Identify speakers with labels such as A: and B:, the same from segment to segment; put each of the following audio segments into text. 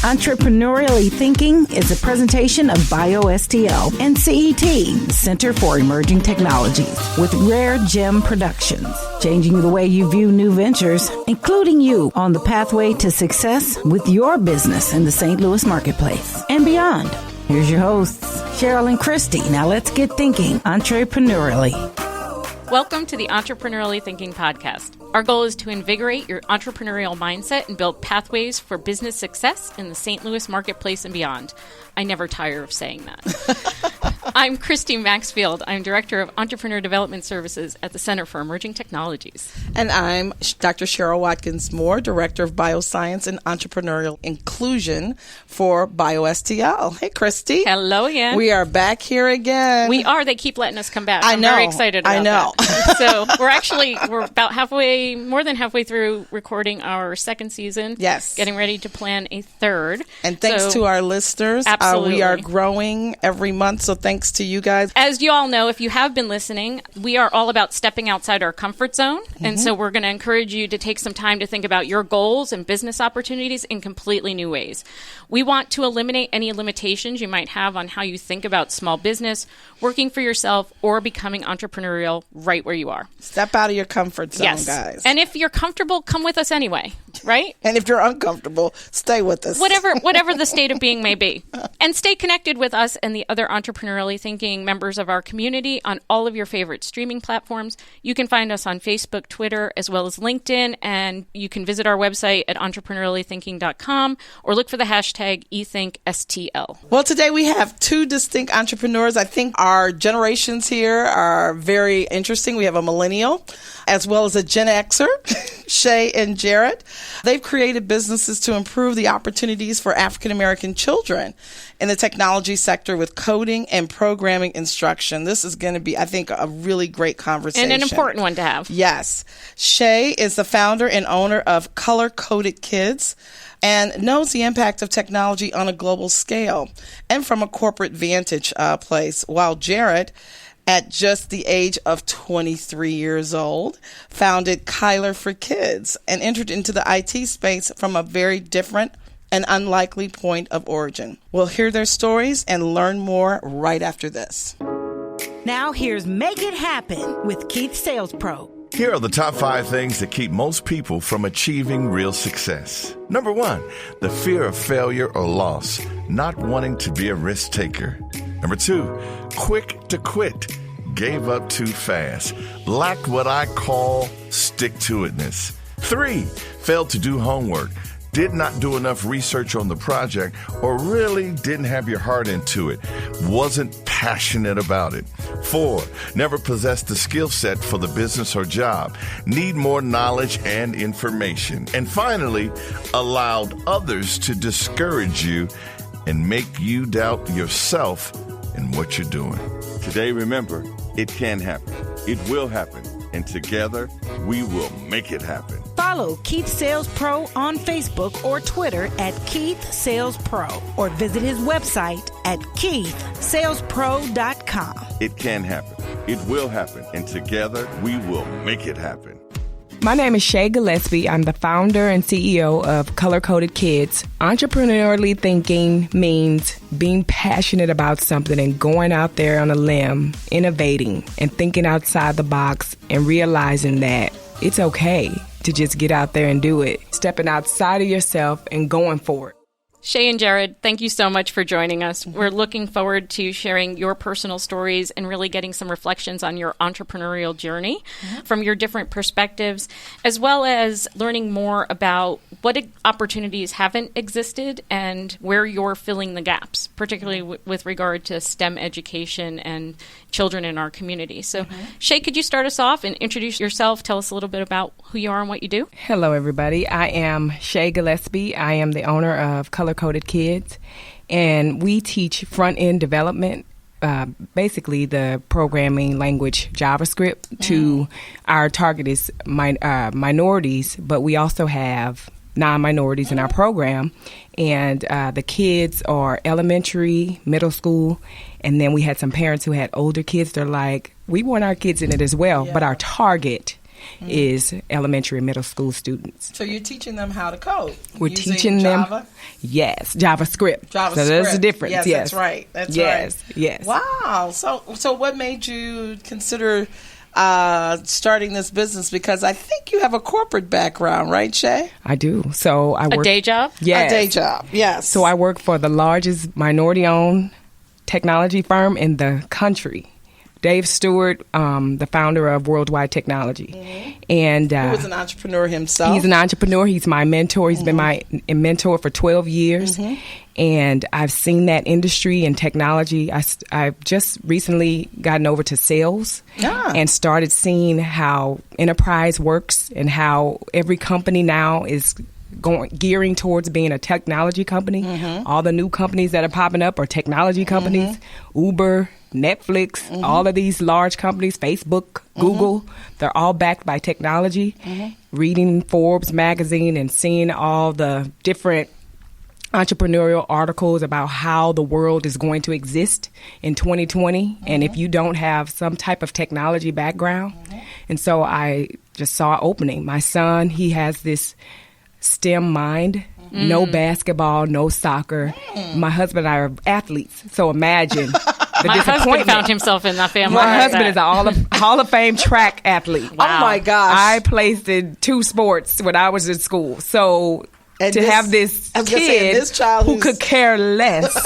A: Entrepreneurially Thinking is a presentation of BioSTL and CET, Center for Emerging Technologies, with Rare Gem Productions, changing the way you view new ventures, including you on the pathway to success with your business in the St. Louis marketplace and beyond. Here's your hosts, Cheryl and Christy. Now let's get thinking entrepreneurially.
B: Welcome to the Entrepreneurially Thinking podcast. Our goal is to invigorate your entrepreneurial mindset and build pathways for business success in the St. Louis marketplace and beyond. I never tire of saying that. I'm Christy Maxfield. I'm Director of Entrepreneur Development Services at the Center for Emerging Technologies.
C: And I'm Dr. Cheryl Watkins-Moore, Director of Bioscience and Entrepreneurial Inclusion for BioSTL. Hey, Christy.
B: Hello again.
C: We are back here again.
B: We are. They keep letting us come back.
C: I know.
B: I'm very excited about
C: I know.
B: that. So we're about more than halfway through recording our second season.
C: Yes.
B: Getting ready to plan a third.
C: And thanks to our listeners.
B: Absolutely.
C: We are growing every month, so thanks to you guys.
B: As you all know, if you have been listening, we are all about stepping outside our comfort zone. Mm-hmm. And so we're going to encourage you to take some time to think about your goals and business opportunities in completely new ways. We want to eliminate any limitations you might have on how you think about small business, working for yourself, or becoming entrepreneurial right where you are.
C: Step out of your comfort zone,
B: yes.
C: guys.
B: And if you're comfortable, come with us anyway, right?
C: And if you're uncomfortable, stay with us.
B: Whatever the state of being may be. And stay connected with us and the other entrepreneurially thinking members of our community on all of your favorite streaming platforms. You can find us on Facebook, Twitter, as well as LinkedIn, and you can visit our website at entrepreneuriallythinking.com or look for the hashtag ETHINKSTL.
C: Well, today we have two distinct entrepreneurs. I think our generations here are very interesting. We have a millennial as well as a Gen Xer, Shay and Jared. They've created businesses to improve the opportunities for African American children in the technology sector with coding and programming instruction. This is going to be, I think, a really great conversation.
B: And an important one to have.
C: Yes. Shay is the founder and owner of Color-Coded Kids and knows the impact of technology on a global scale and from a corporate vantage place, while Jared, at just the age of 23 years old, founded Kylar for Kids and entered into the IT space from a very different and unlikely point of origin. We'll hear their stories and learn more right after this.
A: Now here's Make It Happen with Keith Sales Pro.
D: Here are the top 5 things that keep most people from achieving real success. Number 1, the fear of failure or loss, not wanting to be a risk taker. Number 2, quick to quit, gave up too fast, lacked what I call stick-to-itness. 3, failed to do homework, did not do enough research on the project, or really didn't have your heart into it, wasn't passionate about it. 4, never possessed the skill set for the business or job, need more knowledge and information. And finally, allowed others to discourage you and make you doubt yourself and what you're doing.
E: Today, remember, it can happen. It will happen. And together, we will make it happen.
A: Follow Keith Sales Pro on Facebook or Twitter at Keith Sales Pro, or visit his website at keithsalespro.com.
E: It can happen. It will happen. And together, we will make it happen.
F: My name is Shay Gillespie. I'm the founder and CEO of Color-Coded Kids. Entrepreneurially thinking means being passionate about something and going out there on a limb, innovating and thinking outside the box and realizing that it's okay to just get out there and do it. Stepping outside of yourself and going for it.
B: Shay and Jared, thank you so much for joining us. We're looking forward to sharing your personal stories and really getting some reflections on your entrepreneurial journey from your different perspectives, as well as learning more about what opportunities haven't existed and where you're filling the gaps, particularly with regard to STEM education and children in our community. So, Shay, could you start us off and introduce yourself? Tell us a little bit about who you are and what you do.
F: Hello, everybody. I am Shay Gillespie. I am the owner of Color-Coded Kids, and we teach front-end development, basically the programming language JavaScript to our target is minorities, but we also have non-minorities in our program. And the kids are elementary, middle school, and then we had some parents who had older kids. They're like, we want our kids in it as well, but our target is elementary and middle school students.
C: So you're teaching them how to code.
F: We're
C: using
F: teaching them,
C: Java?
F: yes, JavaScript.
C: JavaScript.
F: So there's a difference.
C: Yes,
F: Yes,
C: that's right. That's
F: yes,
C: right.
F: Yes.
C: Wow. So what made you consider starting this business? Because I think you have a corporate background, right, Shay?
F: I do. So I work
B: A day job?
F: Yes.
C: A day job, yes.
F: So I work for the largest minority-owned technology firm in the country. Dave Stewart, the founder of Worldwide Technology. And
C: he was an entrepreneur himself.
F: He's an entrepreneur. He's my mentor. He's been my mentor for 12 years. And I've seen that industry and technology. I've just recently gotten over to sales and started seeing how enterprise works and how every company now is gearing towards being a technology company. All the new companies that are popping up are technology companies. Uber, Netflix, all of these large companies, Facebook, Google, they're all backed by technology. Reading Forbes magazine and seeing all the different entrepreneurial articles about how the world is going to exist in 2020. And if you don't have some type of technology background. And so I just saw an opening. My son, he has this STEM mind. No basketball, no soccer. My husband and I are athletes, so imagine the
B: My husband
F: disappointment.
B: found himself in that family.
F: My husband is a Hall of Fame track athlete.
C: Oh my gosh.
F: I placed in 2 sports when I was in school. So to have this kid who could care less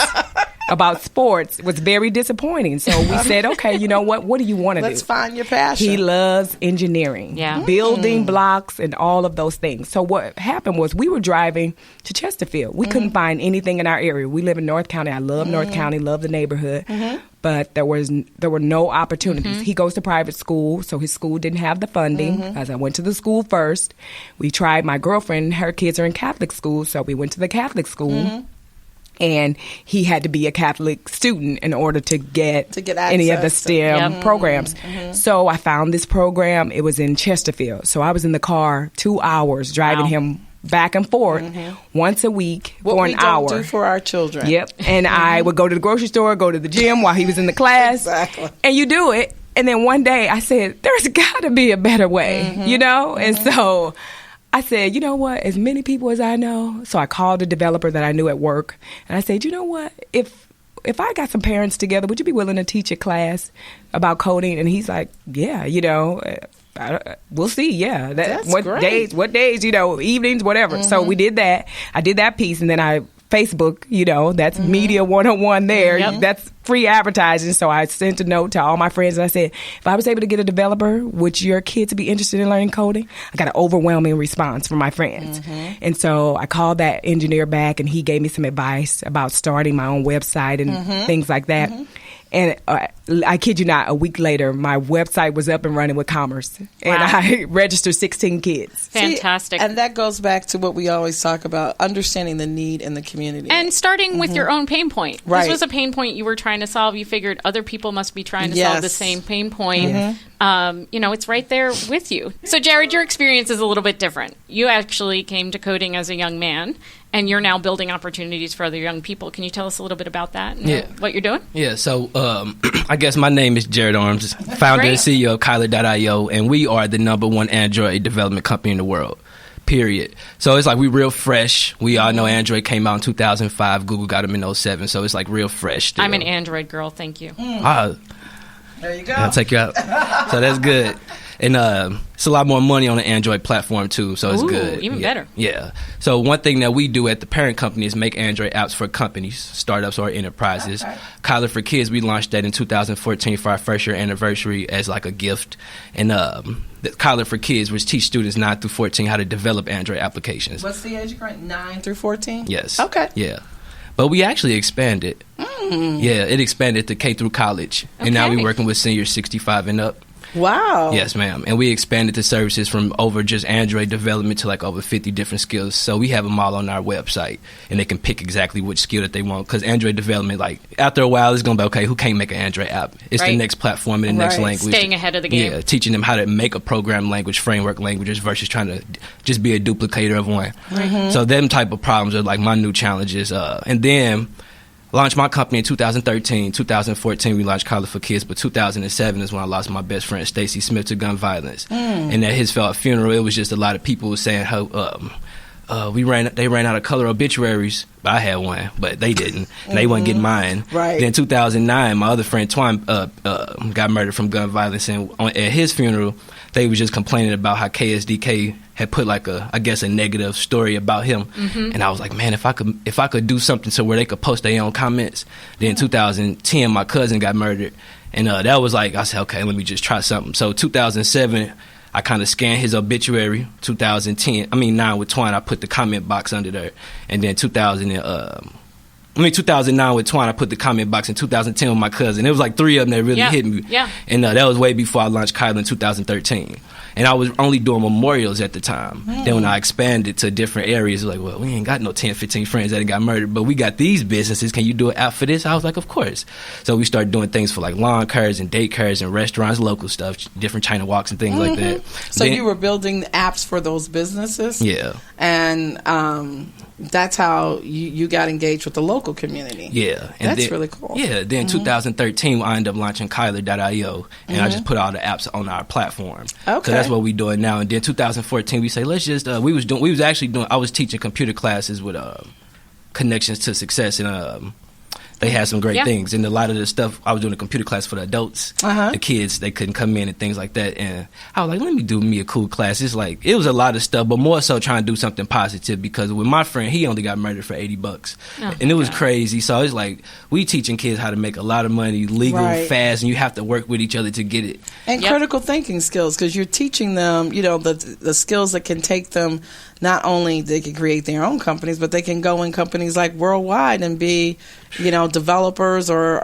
F: about sports was very disappointing. So we said, okay, you know what? What do you want to do?
C: Let's find your passion.
F: He loves engineering, building blocks and all of those things. So what happened was we were driving to Chesterfield. We couldn't find anything in our area. We live in North County. I love North County, love the neighborhood. But there were no opportunities. He goes to private school, so his school didn't have the funding. As I went to the school first, we tried. My girlfriend, her kids are in Catholic school, so we went to the Catholic school. And he had to be a Catholic student in order to get any of the STEM programs. So I found this program. It was in Chesterfield. So I was in the car 2 hours driving him back and forth once a week for an hour.
C: What we don't do for our children.
F: Yep. And I would go to the grocery store, go to the gym while he was in the class.
C: Exactly.
F: And you do it. And then one day I said, there's got to be a better way, you know? And so I said, you know what, as many people as I know. So I called a developer that I knew at work. And I said, you know what, if I got some parents together, would you be willing to teach a class about coding? And he's like, yeah, you know, we'll see. Yeah.
C: That's
F: what
C: great.
F: What days, you know, evenings, whatever. So we did that. I did that piece. And then Facebook, you know, that's media 101 there. That's free advertising. So I sent a note to all my friends and I said, if I was able to get a developer, would your kids be interested in learning coding? I got an overwhelming response from my friends. And so I called that engineer back and he gave me some advice about starting my own website and things like that. And I kid you not, a week later, my website was up and running with commerce. And I registered 16 kids.
B: Fantastic.
C: See, and that goes back to what we always talk about, understanding the need in the community.
B: And starting with your own pain point.
C: Right.
B: This was a pain point you were trying to solve. You figured other people must be trying to solve the same pain point. You know, it's right there with you. So, Jared, your experience is a little bit different. You actually came to coding as a young man, and you're now building opportunities for other young people. Can you tell us a little bit about that and what you're doing?
G: Yeah, so I guess my name is Jared Arms, founder and CEO of Kylar.io, and we are the #1 Android development company in the world, period. So it's like we real fresh. We all know Android came out in 2005. Google got them in 2007, so it's like real fresh still.
B: I'm an Android girl, thank you.
C: There you go.
G: I'll take you out. So that's good. And it's a lot more money on the Android platform, too, so it's good.
B: Even better.
G: Yeah. So one thing that we do at the parent company is make Android apps for companies, startups, or enterprises. Okay. Kylar for Kids, we launched that in 2014 for our first year anniversary as like a gift. And Kylar for Kids, which teach students 9 through 14 how to develop Android applications.
C: What's the age grade? 9 through 14?
G: Yes.
C: Okay.
G: Yeah. But we actually expanded. Yeah, it expanded to K through college. And now we're working with seniors 65 and up.
C: Wow.
G: Yes, ma'am. And we expanded the services from over just Android development to like over 50 different skills. So we have them all on our website, and they can pick exactly which skill that they want. Because Android development, like after a while, it's going to be, okay, who can't make an Android app? It's the next platform and the next language.
B: Staying ahead of the game.
G: Yeah, teaching them how to make a program language, framework languages versus trying to just be a duplicator of one. So them type of problems are like my new challenges. And then launched my company in 2013. 2014, we launched Kylar for Kids, but 2007 is when I lost my best friend, Stacy Smith, to gun violence. And at his funeral, it was just a lot of people saying how they ran out of color obituaries, but I had one, but they didn't, and they wasn't getting mine.
C: Right.
G: Then 2009, my other friend Twine got murdered from gun violence, and at his funeral, they was just complaining about how KSDK had put like a negative story about him, and I was like, man, if I could do something so where they could post their own comments. Then 2010, my cousin got murdered, and that was like, I said, okay, let me just try something. So 2007. I kind of scanned his obituary. 2009 with Twine, I put the comment box under there. And then 2009 with Twine, I put the comment box. In 2010 with my cousin. It was like three of them that really hit me. Yeah. And that was way before I launched Kylar in 2013. And I was only doing memorials at the time. Then when I expanded to different areas, like, well, we ain't got no 10, 15 friends that got murdered, but we got these businesses. Can you do an app for this? I was like, of course. So we started doing things for like lawn cares and daycares and restaurants, local stuff, different China walks and things like that.
C: So then, you were building apps for those businesses?
G: Yeah.
C: And that's how you got engaged with the local community.
G: Yeah.
C: And that's really cool.
G: Yeah. Then 2013, I ended up launching Kylar.io, and I just put all the apps on our platform. Okay. So that's what we're doing now. And then 2014, we say, let's just, I was teaching computer classes with Connections to Success, and they had some great things. And a lot of the stuff, I was doing a computer class for the adults. The kids, they couldn't come in and things like that. And I was like, let me do me a cool class. It's like, it was a lot of stuff, but more so trying to do something positive, because with my friend, he only got murdered for $80. And it was crazy. So it's like, we teaching kids how to make a lot of money, legal, fast, and you have to work with each other to get it.
C: And critical thinking skills, because you're teaching them, the skills that can take them, not only they can create their own companies, but they can go in companies like worldwide and be, developers or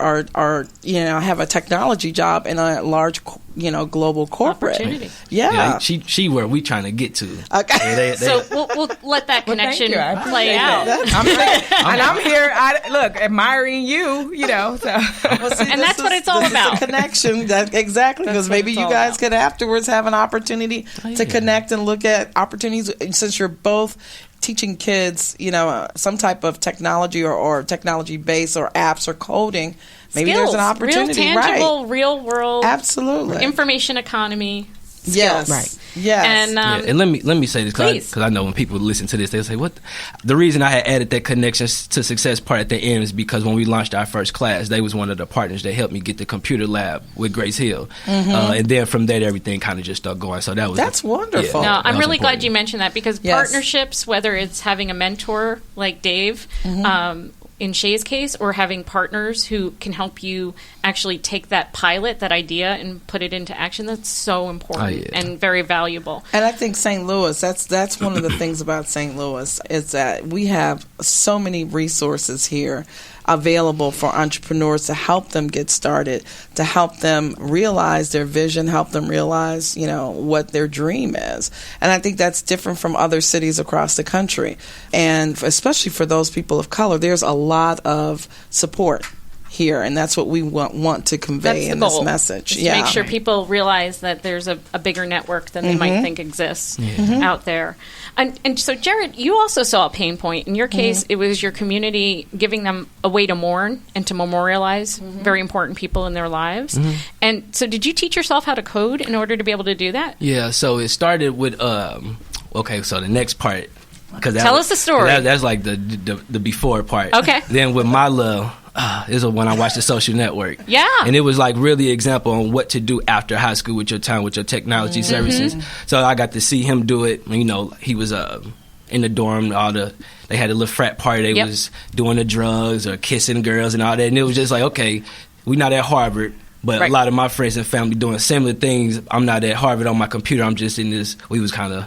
C: have a technology job in a large, global corporate.
B: Opportunity.
C: Yeah.
G: She where we trying to get to.
C: Okay.
B: So we'll let that connection play out.
F: I'm here, admiring you, So.
B: And that's what it's all about.
C: A connection, exactly, because maybe you guys could afterwards have an opportunity to connect and look at opportunities, since you're both teaching kids, some type of technology or technology base or apps or coding. Maybe
B: Skills,
C: there's an opportunity,
B: real tangible, real world,
C: absolutely,
B: information economy. Skills.
C: Yes,
F: right.
C: Yes,
G: and let me say this, because I know when people listen to this, they'll say, "What?" The reason I had added that Connections to Success part at the end is because when we launched our first class, they was one of the partners that helped me get the computer lab with Grace Hill, and then from there everything kind of just started going. So that's
C: wonderful.
B: No, I'm really
G: important.
B: glad you mentioned that, because partnerships, whether it's having a mentor like Dave. In Shay's case, or having partners who can help you actually take that pilot, that idea, and put it into action, that's so important and very valuable.
C: And I think St. Louis, that's one of the things about St. Louis, is that we have so many resources here available for entrepreneurs to help them get started, to help them realize their vision, help them realize, what their dream is. And I think that's different from other cities across the country. And especially for those people of color, there's a lot of support here, and that's what we want to convey in this message.
B: To make sure people realize that there's a bigger network than they might think exists out there. And so, Jared, you also saw a pain point. In your case, it was your community giving them a way to mourn and to memorialize very important people in their lives. And so did you teach yourself how to code in order to be able to do that?
G: Yeah, so it started with, so the next part.
B: Tell us the story.
G: That's like the before part.
B: Okay.
G: Then with my love, is when I watched The Social Network. Yeah. And it was like really an example on what to do after high school with your time, with your technology services. So I got to see him do it. He was in the dorm, they had a little frat party. They was doing the drugs or kissing girls and all that. And it was just like, okay, we're not at Harvard, but a lot of my friends and family doing similar things. I'm not at Harvard on my computer. I'm just in this. We was kind of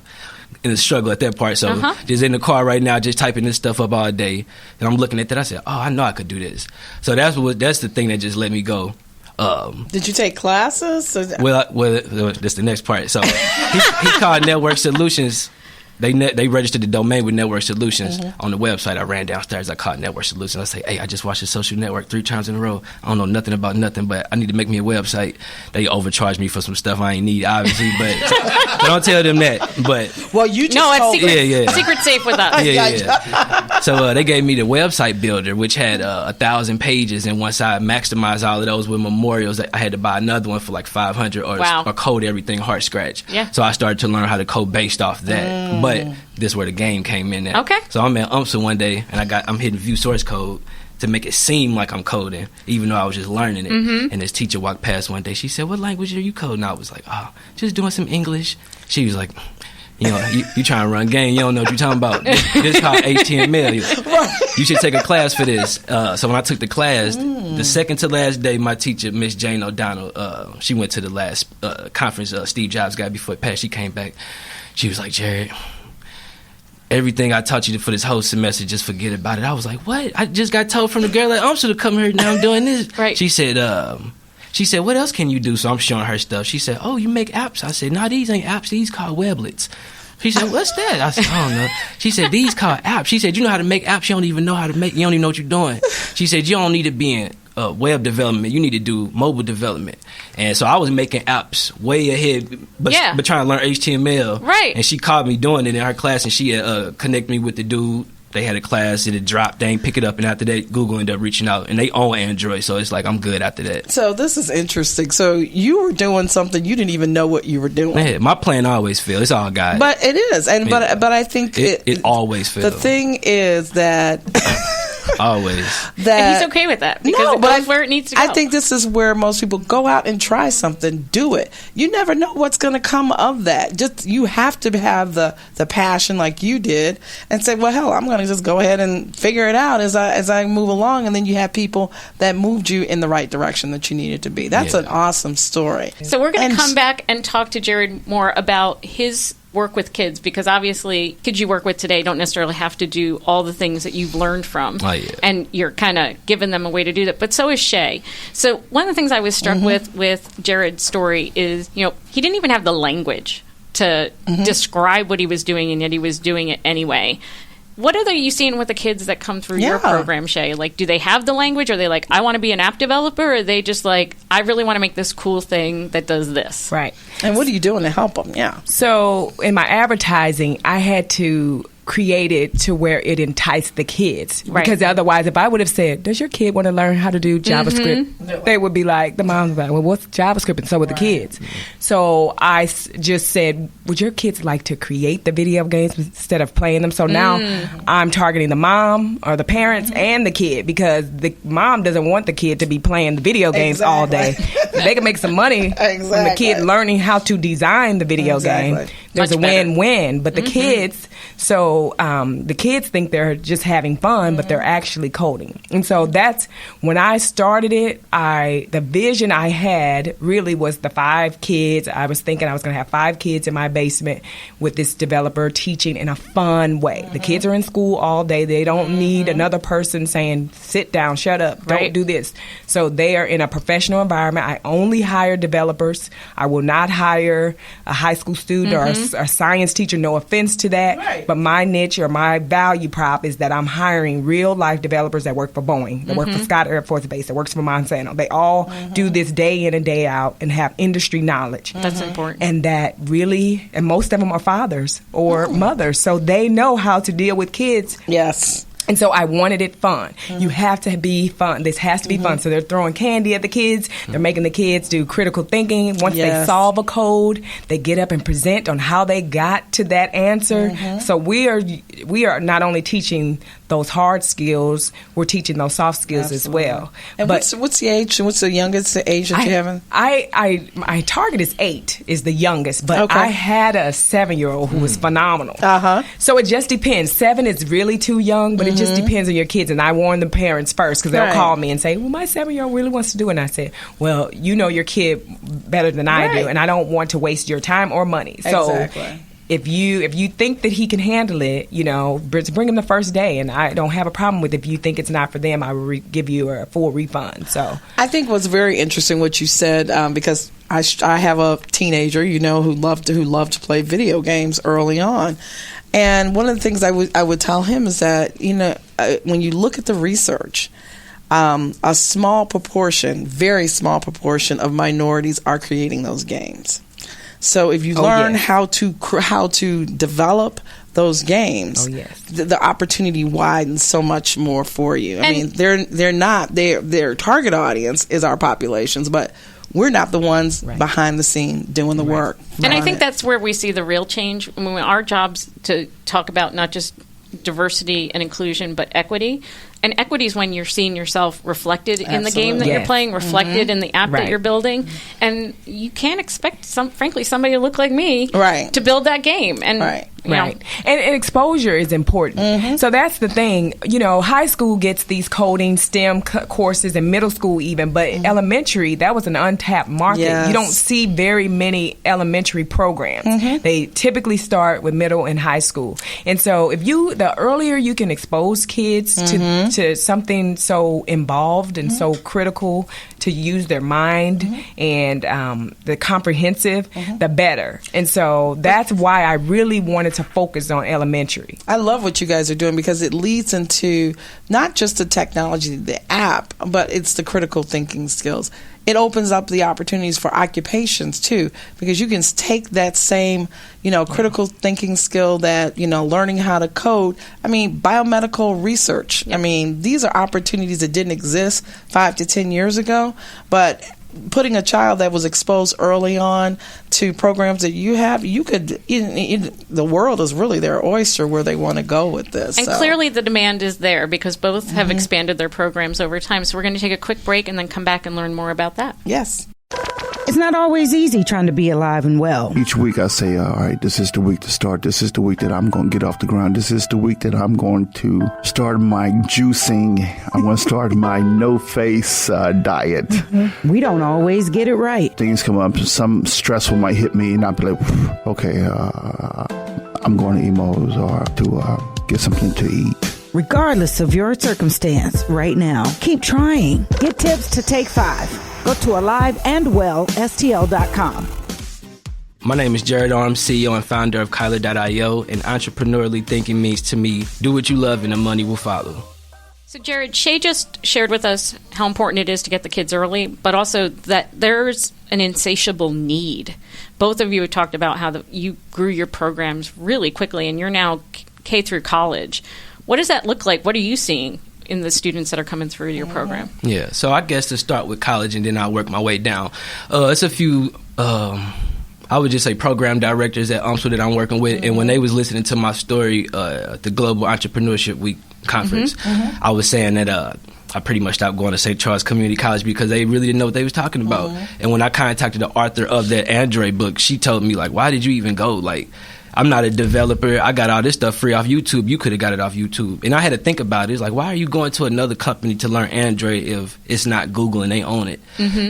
G: in the struggle at that part. So just in the car right now, just typing this stuff up all day. And I'm looking at that. I said, oh, I know I could do this. So that's the thing that just let me go.
C: Did you take classes?
G: Well, that's the next part. So he called Network Solutions. they registered the domain with Network Solutions on the website. I ran downstairs. I called Network Solutions. I say, hey, I just watched the Social Network 3 times in a row. I don't know nothing about nothing, but I need to make me a website. They overcharged me for some stuff I ain't need, obviously, but so don't tell them that. But
C: you just
B: it's secret,
G: yeah.
B: secret safe with us.
G: Yeah. So they gave me the website builder, which had 1,000 pages, and once I maximized all of those with memorials, I had to buy another one for like 500 or code everything hard scratch.
B: Yeah.
G: So I started to learn how to code based off that. But this is where the game came in at.
B: Okay.
G: So I'm at UMSA one day, and I'm hitting view source code to make it seem like I'm coding, even though I was just learning it. And this teacher walked past one day. She said, what language are you coding? I was like, just doing some English. She was like, you trying to run game. You don't know what you're talking about. This is called HTML. You should take a class for this. So when I took the class, the second to last day, my teacher, Miss Jane O'Donnell, she went to the last conference Steve Jobs got before it passed. She came back. She was like, Jared, everything I taught you for this whole semester, just forget about it. I was like, what? I just got told from the girl at UMSA to come here. Now I'm doing this.
B: Right.
G: She said, what else can you do? So I'm showing her stuff. She said, oh, you make apps. I said, no, these ain't apps. These called weblets. She said, what's that? I said, I don't know. She said, these called apps. She said, you know how to make apps? You don't even know how to make. You don't even know what you're doing. She said, you don't need to be in web development. You need to do mobile development. And so I was making apps way ahead, but trying to learn HTML.
B: Right.
G: And she caught me doing it in her class, and she connected me with the dude. They had a class, it had dropped, they ain't pick it up, and after that, Google ended up reaching out, and they own Android, so it's like I'm good after that.
C: So this is interesting. So you were doing something you didn't even know what you were doing.
G: Man, my plan always fails. It's all God.
C: But it is, and but I think
G: it always fails.
C: The thing is that.
G: Always.
B: And he's okay with that because it goes where it needs to go.
C: I think this is where most people go out and try something, do it. You never know what's going to come of that. Just you have to have the passion like you did and say, well, hell, I'm going to just go ahead and figure it out as I move along. And then you have people that moved you in the right direction that you needed to be. That's an awesome story.
B: So we're going to come back and talk to Jared more about his work with kids, because obviously kids you work with today don't necessarily have to do all the things that you've learned from, and you're kind of giving them a way to do that. But so is Shay. So one of the things I was struck with Jared's story is, he didn't even have the language to describe what he was doing, and yet he was doing it anyway. What are you seeing with the kids that come through your program, Shay? Like, do they have the language? Are they like, I want to be an app developer? Or are they just like, I really want to make this cool thing that does this?
F: Right.
C: And what are you doing to help them? Yeah.
F: So in my advertising, I had to create it to where it enticed the kids. Right. Because otherwise, if I would have said, does your kid want to learn how to do JavaScript? They would be like, the mom's like, well, what's JavaScript? And so would the kids. So I just said, would your kids like to create the video games instead of playing them? So now I'm targeting the mom or the parents and the kid, because the mom doesn't want the kid to be playing the video games all day. They can make some money from the kid learning how to design the video game. There's a win-win. But the kids, the kids think they're just having fun, but they're actually coding. And so that's when I started it. The vision I had really was the 5 kids. I was thinking I was going to have 5 kids in my basement with this developer teaching in a fun way. The kids are in school all day. They don't need another person saying, sit down, shut up, don't do this. So they are in a professional environment. I only hire developers. I will not hire a high school student or a science teacher, no offense to that. Right. But my niche or my value prop is that I'm hiring real life developers that work for Boeing, that work for Scott Air Force Base, that works for Monsanto. They all do this day in and day out and have industry knowledge.
B: That's important.
F: And that really, and most of them are fathers or mothers, so they know how to deal with kids.
C: Yes.
F: And so I wanted it fun. You have to be fun. This has to be fun. So they're throwing candy at the kids. They're making the kids do critical thinking. Once they solve a code, they get up and present on how they got to that answer. So we are not only teaching those hard skills, we're teaching those soft skills as well.
C: And what's the age? What's the youngest age that you have?
F: My target is 8, is the youngest, but I had a 7-year-old who was phenomenal. So it just depends. 7 is really too young, but it just depends on your kids. And I warn the parents first, because they'll call me and say, well, my 7-year-old really wants to do it. And I said, well, you know your kid better than I do, and I don't want to waste your time or money. So if you think that he can handle it, bring him the first day, and I don't have a problem with it. If you think it's not for them, I will give you a full refund. So
C: I think what's very interesting what you said, because I have a teenager, who loved to play video games early on, And one of the things I would tell him is that, when you look at the research, a small proportion, very small proportion of minorities are creating those games. So if you learn how to develop those games, the opportunity widens so much more for you. I mean, their target audience is our populations, but we're not the ones behind the scene doing the work.
B: And I think that's where we see the real change. I mean, our job's to talk about not just diversity and inclusion, but equity. And equity is when you're seeing yourself reflected in the game that you're playing, reflected in the app that you're building. And you can't expect, frankly, somebody to look like me to build that game. And you know.
F: And exposure is important. So that's the thing. High school gets these coding, STEM courses, and middle school even, but elementary, that was an untapped market. You don't see very many elementary programs. They typically start with middle and high school. And so the earlier you can expose kids to something so involved and so critical to use their mind and the comprehensive, the better. And so that's why I really wanted to focus on elementary.
C: I love what you guys are doing because it leads into not just the technology, the app, but it's the critical thinking skills. It opens up the opportunities for occupations too, because you can take that same, critical thinking skill that, learning how to code. I mean, biomedical research. I mean, these are opportunities that didn't exist 5 to 10 years ago, but putting a child that was exposed early on to programs that you have, you could, the world is really their oyster where they want to go with this.
B: And clearly the demand is there because both have expanded their programs over time. So we're going to take a quick break and then come back and learn more about that.
C: Yes.
A: It's not always easy trying to be alive and well.
H: Each week I say, all right, this is the week to start. This is the week that I'm going to get off the ground. This is the week that I'm going to start my juicing. I'm going to start my no-face diet.
A: We don't always get it right.
H: Things come up. Some stressful might hit me, and I'll be like, okay, I'm going to Emo's or to get something to eat.
A: Regardless of your circumstance right now, keep trying. Get tips to take 5. Go to aliveandwellstl.com.
G: My name is Jared I'm CEO and founder of Kylar.io, and entrepreneurially thinking means to me, do what you love and the money will follow.
B: So Jared, Shay just shared with us how important it is to get the kids early, but also that there's an insatiable need. Both of you have talked about how you grew your programs really quickly, and you're now K through college. What does that look like? What are you seeing in the students that are coming through your program?
G: Yeah, so I guess to start with college and then I'll work my way down. It's a few, I would just say program directors at UMSL that I'm working with. And when they was listening to my story at the Global Entrepreneurship Week conference, I was saying that I pretty much stopped going to St. Charles Community College because they really didn't know what they was talking about. And when I contacted the author of that Android book, she told me, like, why did you even go? Like, I'm not a developer. I got all this stuff free off YouTube. You could have got it off YouTube. And I had to think about it. It's like, why are you going to another company to learn Android if it's not Google and they own it?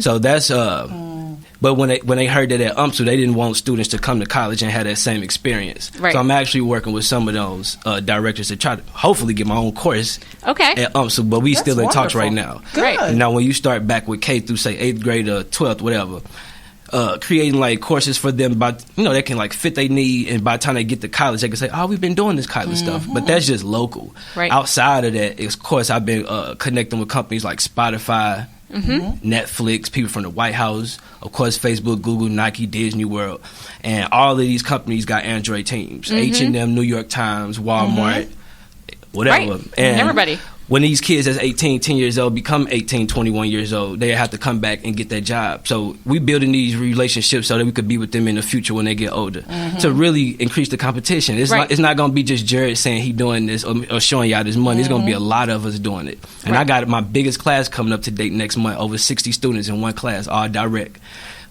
G: So that's but when they heard that at UMSL, they didn't want students to come to college and have that same experience. So I'm actually working with some of those directors to try to hopefully get my own course at UMSL, but that's still in talks right now. Now, when you start back with K through, say, 8th grade or 12th, whatever, creating like courses for them, they can like fit their need, and by the time they get to college, they can say, "Oh, we've been doing this kind of stuff." But that's just local. Outside of that, of course, I've been connecting with companies like Spotify, Netflix, people from the White House, of course, Facebook, Google, Nike, Disney World, and all of these companies got Android teams. H&M, New York Times, Walmart, whatever, and
B: everybody.
G: When these kids that's 18, 10 years old become 18, 21 years old, they have to come back and get that job. So we building these relationships so that we could be with them in the future when they get older to really increase the competition. It's not going to be just Jared saying he doing this or showing y'all this money. It's going to be a lot of us doing it. And I got my biggest class coming up to date next month, over 60 students in one class, all direct.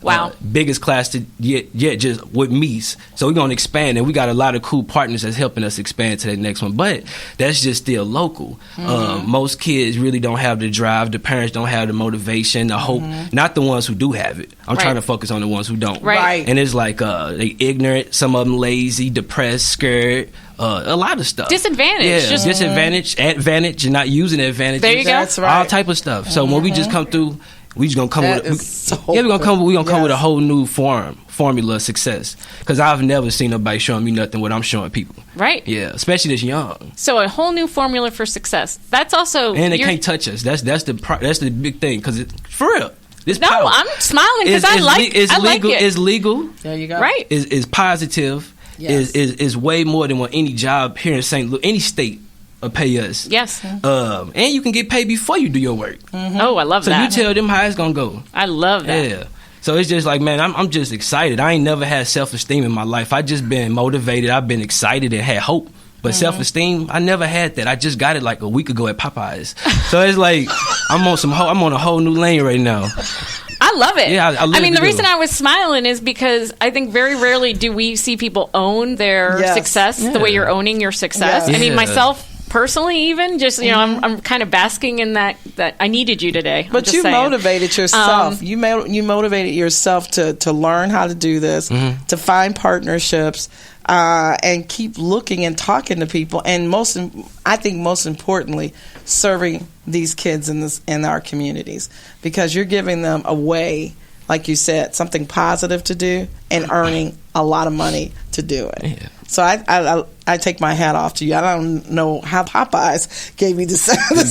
B: Wow.
G: Biggest class to yet just with me. So we're going to expand, and we got a lot of cool partners that's helping us expand to that next one. But that's just still local. Most kids really don't have the drive. The parents don't have the motivation, the hope. Not the ones who do have it. I'm trying to focus on the ones who don't. And it's like they ignorant, some of them lazy, depressed, scared. A lot of stuff.
B: Disadvantage.
G: Yeah, disadvantage, advantage, and not using advantage.
B: There you go.
C: That's right.
G: All type of stuff. So when we just come through, We just gonna come
C: That
G: with
C: is so
G: we're gonna come
C: Yes.
G: with a whole new formula of success. Because I've never seen nobody showing me nothing what I'm showing people.
B: Right.
G: Yeah, especially this young.
B: So a whole new formula for success. That's also
G: And they can't touch us. That's the big thing. Because for real, this
B: No,
G: power.
B: I'm smiling because I like
G: legal.
B: it.
G: It's legal.
C: There you go.
B: Right.
G: Is positive.
C: Yes.
G: Is way more than what any job here in St. Louis, any state will pay us.
B: Yes.
G: And you can get paid before you do your work.
B: Oh, I love
G: So
B: that.
G: you tell them how it's gonna go.
B: I love that.
G: Yeah. So it's just like, man, I'm just excited. I ain't never had self-esteem in my life. I just been motivated. I've been excited and had hope. But self-esteem, I never had that. I just got it like a week ago at Popeyes. So it's like I'm on a whole new lane right now.
B: I love it.
G: Yeah, I live
B: mean,
G: to
B: the
G: do
B: reason
G: it.
B: I was smiling is because I think very rarely do we see people own their
C: Yes.
B: success the way you're owning your success.
C: Yeah.
B: I mean,
G: Yeah.
B: myself personally, even just I'm kind of basking in that I needed you today.
C: But you motivated yourself. You motivated yourself to learn how to do this, to find partnerships, and keep looking and talking to people. And I think most importantly, serving these kids in our communities, because you're giving them a way, like you said, something positive to do and earning a lot of money to do it.
G: Yeah.
C: So I take my hat off to you. I don't know how Popeyes gave you the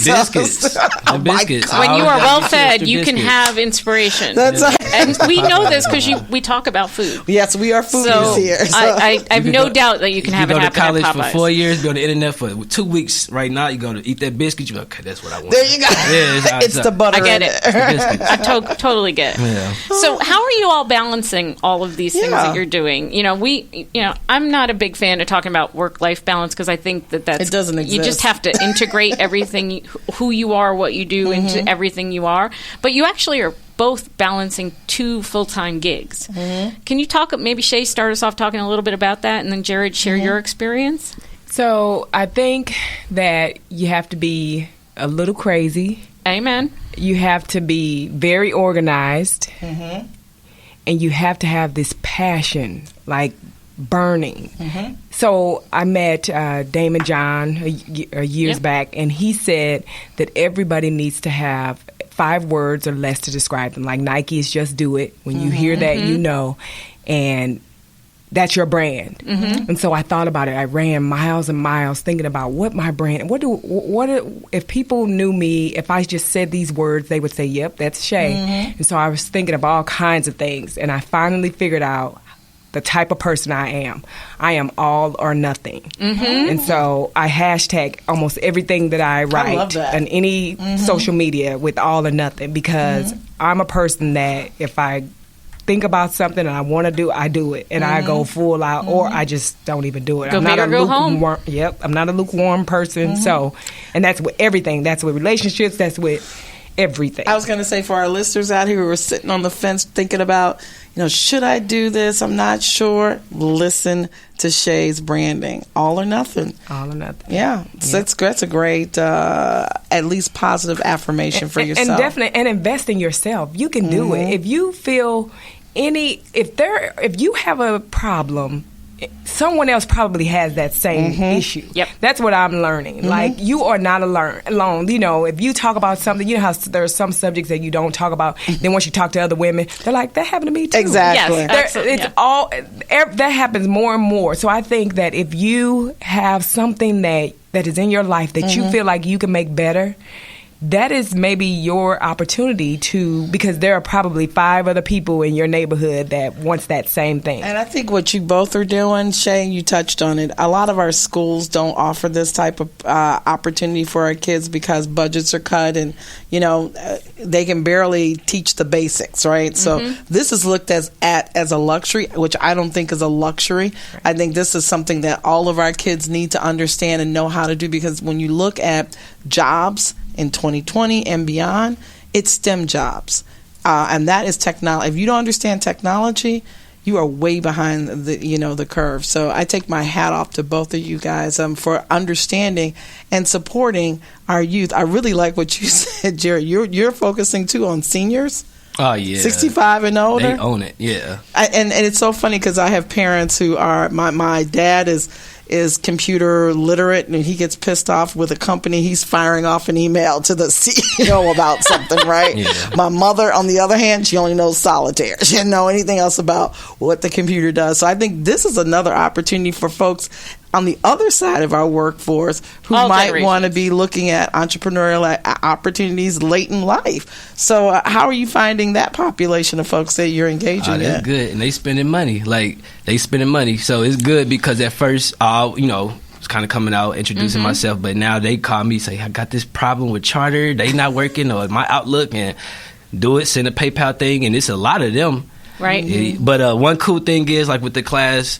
G: biscuits.
C: Oh
G: The
C: my
G: biscuits.
C: God.
B: When you are well fed,
G: The
B: you can
G: biscuits.
B: have inspiration.
C: That's
B: and we know this because we talk about food.
C: Yes, we are foodies
B: So
C: here. So.
B: I have
G: You
B: no
G: can go-
B: doubt that you can have it
G: go to
B: happen
G: college
B: at
G: for
B: Popeyes.
G: 4 years, go to the internet for 2 weeks. Right now, you're going to eat that biscuit. You're like, okay, that's what I want.
C: There you go.
G: Yeah,
C: it's the butter.
B: I get
C: in
B: it.
G: The biscuits.
B: I totally get.
G: Yeah.
B: So how are you all balancing all of these things
C: Yeah.
B: that you're doing? I'm not a big fan of talking about work-life balance because I think that's
C: It doesn't
B: You
C: exist.
B: just have to integrate everything, who you are, what you do, into everything you are. But you actually are both balancing 2 full-time gigs. Can you talk? Maybe Shay, start us off talking a little bit about that, and then Jared, share your experience.
F: So I think that you have to be a little crazy.
B: Amen.
F: You have to be very organized. And you have to have this passion, like burning. So I met Damon John years back, and he said that everybody needs to have 5 words or less to describe them. Like Nike is just do it. When you hear that, you know. And that's your brand. And so I thought about it. I ran miles and miles thinking about what my brand, if people knew me, if I just said these words, they would say, yep, that's Shay. And so I was thinking of all kinds of things. And I finally figured out the type of person I am. I am all or nothing. And so I hashtag almost everything that I write
C: love that.
F: on any social media with all or nothing, because I'm a person that if I think about something and I want to do, I do it, and I go full out, or I just don't even do it.
B: Go
F: I'm
B: big
F: not
B: or go home.
F: lukewarm. Yep, I'm not a lukewarm person. So, and that's with everything. That's with relationships. That's with everything.
C: I was going to say, for our listeners out here who are sitting on the fence thinking about, should I do this? I'm not sure. Listen to Shay's branding. All or nothing.
F: All or nothing.
C: Yeah. So that's a great, at least positive affirmation for yourself.
F: And definitely, and invest in yourself. You can do it. If you feel if you have a problem, someone else probably has that same issue.
B: Yep.
F: That's what I'm learning. Like, you are not alone. If you talk about something, how there are some subjects that you don't talk about. Then once you talk to other women, they're like, that happened to me too.
C: Exactly.
B: Yes, absolutely.
F: It's that happens more and more. So I think that if you have something that is in your life that you feel like you can make better, that is maybe your opportunity because there are probably 5 other people in your neighborhood that wants that same thing.
C: And I think what you both are doing, Shay, you touched on it. A lot of our schools don't offer this type of opportunity for our kids because budgets are cut and, they can barely teach the basics, right? So this is looked at as a luxury, which I don't think is a luxury. Right. I think this is something that all of our kids need to understand and know how to do, because when you look at jobs in 2020 and beyond, it's STEM jobs. And that is technology. If you don't understand technology, you are way behind the curve. So I take my hat off to both of you guys for understanding and supporting our youth. I really like what you said, Jared. You're focusing too on seniors.
G: Oh, yeah.
C: 65 and older.
G: They own it, yeah.
C: And it's so funny because I have parents who are, my dad is computer literate, and he gets pissed off with a company, he's firing off an email to the CEO about something, right?
G: Yeah.
C: My mother, on the other hand, she only knows solitaire. She didn't know anything else about what the computer does. So I think this is another opportunity for folks on the other side of our workforce who might want to be looking at entrepreneurial opportunities late in life. So how are you finding that population of folks that you're engaging
G: They're
C: in?
G: good, and they spending money. So it's good because at first, was kind of coming out, introducing myself, but now they call me, say, I got this problem with Charter, they not working, or my Outlook, and do it, send a PayPal thing, and it's a lot of them.
B: Right.
G: But one cool thing is, like with the class,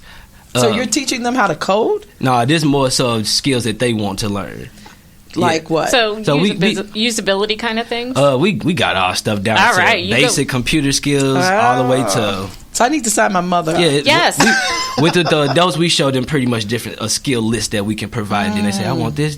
C: so you're teaching them how to code?
G: No, this more so skills that they want to learn.
C: Like what?
B: So usability kind of things?
G: We got our stuff down
B: all
G: to
B: right,
G: basic computer skills all the way to...
C: So I need to sign my mother up.
G: Yeah,
B: yes.
G: With the adults, we show them pretty much a skill list that we can provide. And they say, I want this.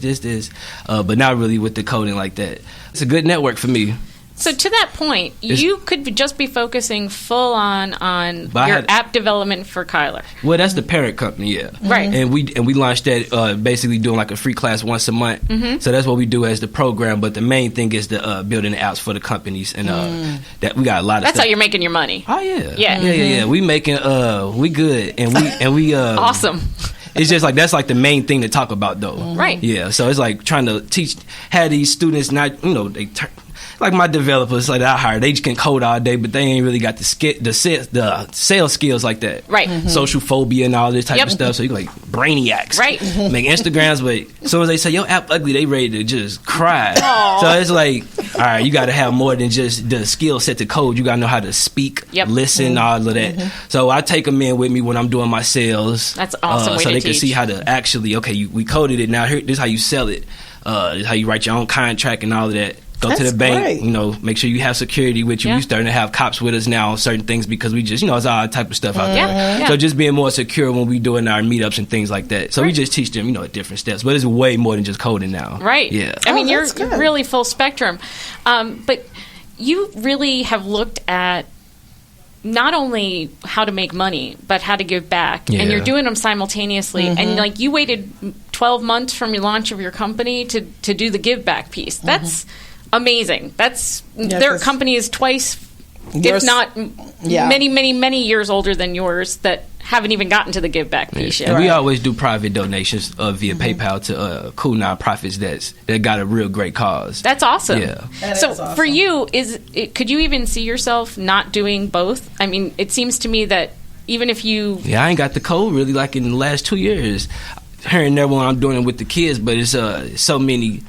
G: But not really with the coding like that. It's a good network for me.
B: So to that point, you could just be focusing full on your app development for Kylar.
G: Well, that's the parent company, yeah.
B: Right.
G: And we launched that basically doing like a free class once a month. So that's what we do as the program. But the main thing is the building the apps for the companies, and that we got a lot of.
B: That's
G: stuff.
B: how you're making your money.
G: Oh yeah.
B: Yeah.
G: Yeah. We making we good, and we
B: awesome.
G: It's just like that's like the main thing to talk about though.
B: Right.
G: Yeah. So it's like trying to have these students not they like my developers like I hire, they just can code all day, but they ain't really got the sales skills like that.
B: Right.
G: Social phobia and all this type of stuff. So you like brainiacs.
B: Right.
G: Make Instagrams, but as soon as they say your app ugly, they ready to just cry. Aww. So it's like, all right, you got to have more than just the skill set to code. You got to know how to speak, listen, all of that. So I take them in with me when I'm doing my sales.
B: That's awesome.
G: So they can see how to actually, we coded it. Now this is how you sell it. This is how you write your own contract and all of that. Go to the bank,
C: great.
G: Make sure you have security with you. We're starting to have cops with us now on certain things because we just, it's all type of stuff out there. So just being more secure when we doing our meetups and things like that. So we just teach them, at different steps. But it's way more than just coding now.
B: Right.
G: Yeah.
B: I mean, you're really full spectrum. But you really have looked at not only how to make money, but how to give back. And you're doing them simultaneously. And you waited 12 months from your launch of your company to do the give back piece. That's amazing. Their company is twice, if not many years older than yours that haven't even gotten to the give back piece yet.
G: And we always do private donations via PayPal to cool nonprofits that got a real great cause.
B: That's awesome.
G: Yeah.
B: So for you, could you even see yourself not doing both? I mean, it seems to me that even if you...
G: Yeah, I ain't got the code really like in the last 2 years. Here and there when I'm doing it with the kids, but it's so many...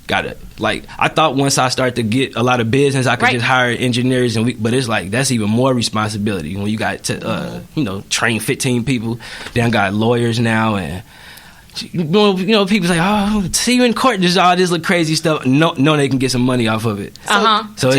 G: I thought once I start to get a lot of business, I could just hire engineers, but it's like that's even more responsibility when you got to train 15 people. Then I got lawyers now, and people say, "Oh, see you in court." There's all this crazy stuff. No, they can get some money off of it.
B: So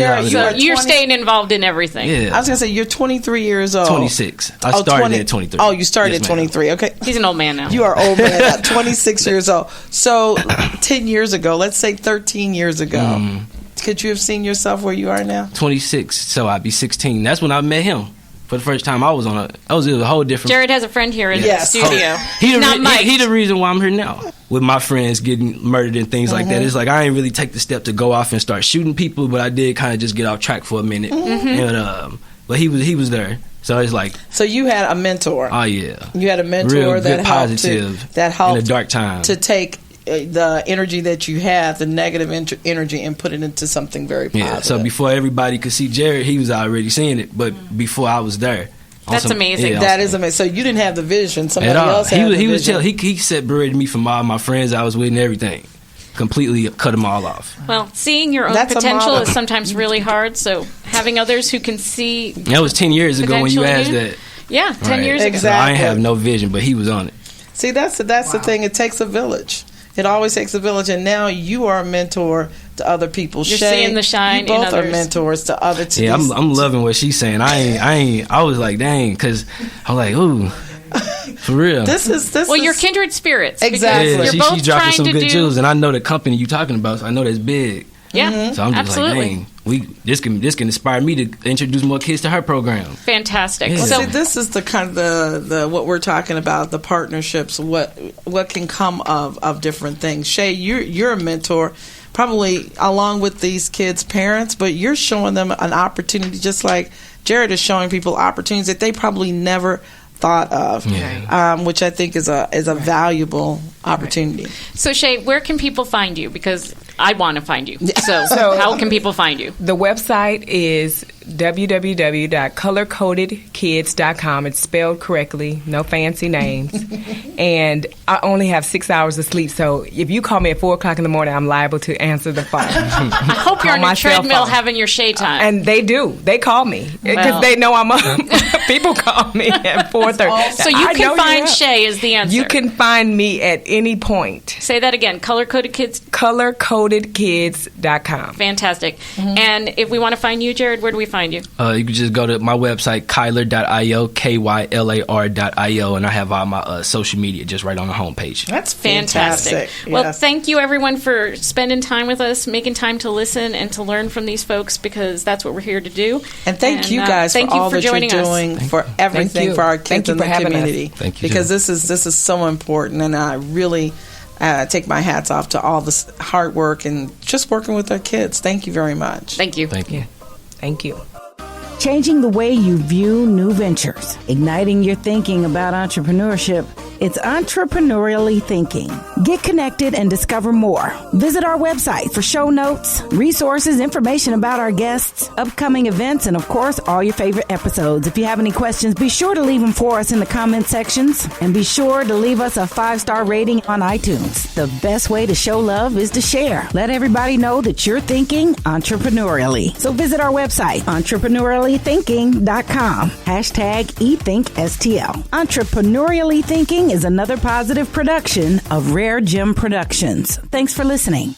B: you're staying involved in everything.
G: Yeah.
C: I was gonna say you're 23 years old.
G: 26. I started at 23.
C: Oh, you started at 23. Okay.
B: He's an old man now.
C: You are old man. 26 years old. So 10 years ago, let's say 13 years ago, could you have seen yourself where you are now?
G: 26. So I'd be 16. That's when I met him. For the first time, it was a whole different...
B: Jared has a friend here in the studio.
G: He the reason why I'm here now. With my friends getting murdered and things like that. It's like I didn't really take the step to go off and start shooting people, but I did kind of just get off track for a minute. And, but he was there. So it's like...
C: So you had a mentor.
G: Oh, yeah.
C: You had a mentor
G: real
C: that helped
G: positive
C: that helped
G: in a dark time.
C: To take the energy that you have, the negative energy, and put it into something very positive.
G: Yeah, so before everybody could see Jared, he was already seeing it, but before I was there.
B: That's amazing.
C: That is amazing. So you didn't have the vision. Somebody else had the vision.
G: He separated me from all my friends I was with and everything. Completely cut them all off.
B: Well, seeing your own potential is sometimes really hard, so having others who can see...
G: That was 10 years ago when you asked that.
B: Yeah, 10 years ago.
C: Exactly.
G: So I didn't have no vision, but he was on it.
C: See, that's the thing. It takes a village. It always takes a village, and now you are a mentor to other people.
B: You're
C: Shay,
B: seeing the shine
C: you both
B: in others.
C: are mentors to other teams.
G: Yeah, I'm loving what she's saying. I was like, dang, because I'm like, ooh, for real.
C: This is
B: you're kindred spirits.
C: Exactly.
G: Yeah,
B: you're both
G: she's dropping
B: trying
G: some
B: to
G: good jewels, and I know the company you're talking about, so I know that's big.
B: Yeah,
G: So I'm just
B: absolutely.
G: like, dang, this can inspire me to introduce more kids to her program.
B: Fantastic.
G: Yeah.
B: So
C: See, this is the kind of the what we're talking about, the partnerships, what can come of different things. Shay, you're a mentor, probably along with these kids' parents, but you're showing them an opportunity, just like Jared is showing people opportunities that they probably never thought of, which I think is a valuable opportunity.
B: So Shay, where can people find you? Because I want to find you. So how can people find you?
F: The website is www.colorcodedkids.com. It's spelled correctly, no fancy names. And I only have 6 hours of sleep, so if you call me at 4 o'clock in the morning, I'm liable to answer the phone.
B: I hope you're on your treadmill having your Shay time.
F: And they do. They call me because they know I'm up. People call me at 4:30.
B: So you can find Shay is the answer.
F: You can find me at any point.
B: Say that again. Color-coded kids.
F: Colorcodedkids.com.
B: Fantastic. And if we want to find you, Jared, where do we find you?
G: You can just go to my website, Kylar.io, KYLAR.io, and I have all my social media just right on the homepage.
C: That's
B: fantastic.
C: Yes.
B: Well, thank you everyone for spending time with us, making time to listen and to learn from these folks, because that's what we're here to do.
C: And thank you guys for all that you're doing for everything for our kids in the community.
G: Thank you,
C: because this is so important, and I really take my hats off to all this hard work and just working with our kids. Thank you very much.
B: Thank you.
G: Thank you.
F: Thank you.
A: Changing the way you view new ventures, igniting your thinking about entrepreneurship. It's entrepreneurially thinking. Get connected and discover more. Visit our website for show notes, resources, information about our guests, upcoming events, and of course, all your favorite episodes. If you have any questions, be sure to leave them for us in the comment sections, and be sure to leave us a 5-star rating on iTunes. The best way to show love is to share. Let everybody know that you're thinking entrepreneurially. So visit our website, entrepreneuriallythinking.com. #ETHINKSTL. Entrepreneurially Thinking is another positive production of Rare Gem Productions. Thanks for listening.